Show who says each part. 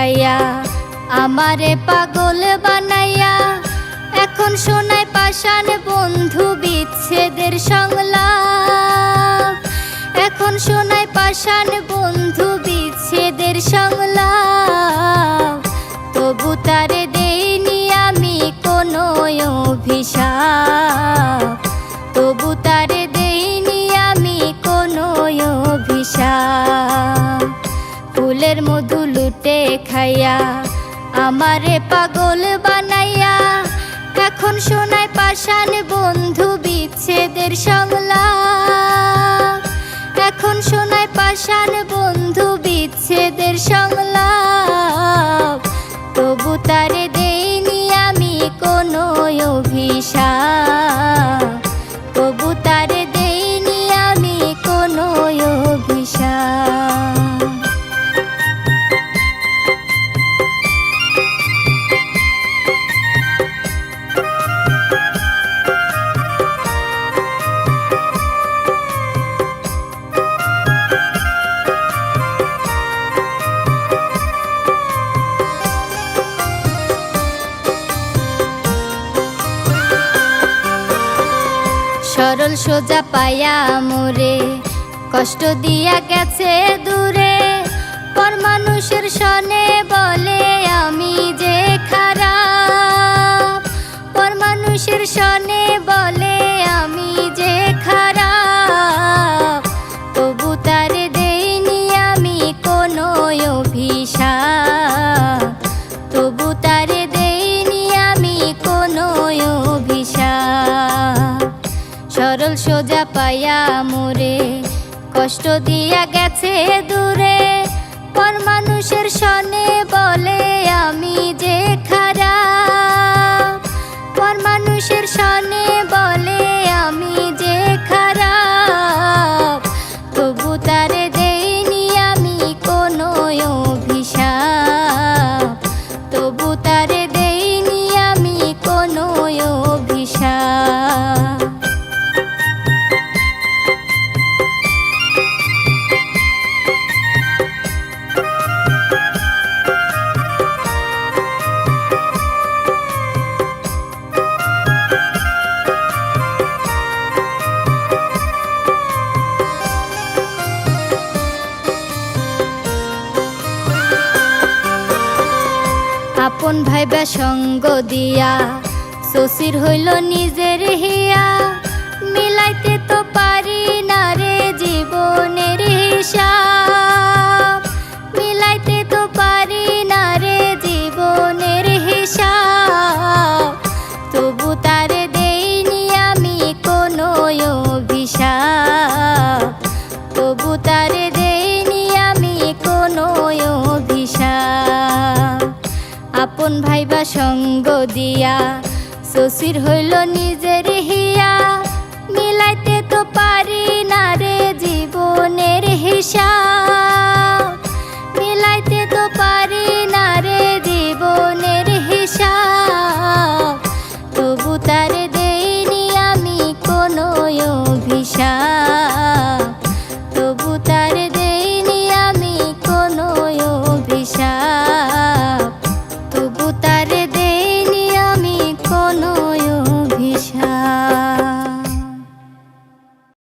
Speaker 1: খাইয়া আমারে পাগল বানাইয়া এখন শোনায় পাষাণ বন্ধু বিচ্ছেদের সংলাপ। এখন শোনায় পাষাণ বন্ধু বিচ্ছেদের সংলাপ। তবু তারে দেইনি আমি কোনো অভিশাপ। তবু তারে দেইনি আমি কোনো অভিশাপ। ফুলের মধু লুটে খাইয়া আমারে পাগল বানাইয়া এখন শোনায় পাষাণ বন্ধু বিচ্ছেদের সংলাপ। এখন শোনায় পাষাণ বন্ধু বিচ্ছেদের সংলাপ। তবু তারে দেইনি আমি কোনো অভিশাপ। তবু তারে দেইনি আমি কোনো অভিশাপ। সরল সোজা পায়া মোরে কষ্ট দিয়া গেছে দূরে। পর মানুষের সনে বলে আমি যে খারাপ। পর মানুষের সনে বলে আমি যে খারাপ। তবু তারে দেইনি আমি কোনো অভিশাপ। তবু তারে দেইনি আমি কোনো অভিশাপ। সরল সোজা পায়া মোরে কষ্ট দিয়া গেছে দূরে। পর মানুষের সনে বলে আমি যে খারাপ। পর মানুষের সনে বলে আমি যে খারাপ। তবু তারে দেইনি আমি কোনো অভিশাপ। তবু তারে দেইনি আমি কোনো অভিশাপ। আপন ভাইবা সঙ্গ দিয়া শশীর হইল নিজের হিয়া। মিলাইতে তো পারি না রে জীবনের হিসাব। মিলাইতে তো পারি না রে জীবনের হিসাব। তবু তারে দেইনি আমি কোনো অভিশাপ। তবু তারে দেইনি আমি কোনো অভিশাপ। আপন ভাইবা সঙ্গ দিয়া শশীর হইল নিজের হিয়া। মিলাইতে তো পারি না রে জীবনের হিসাব।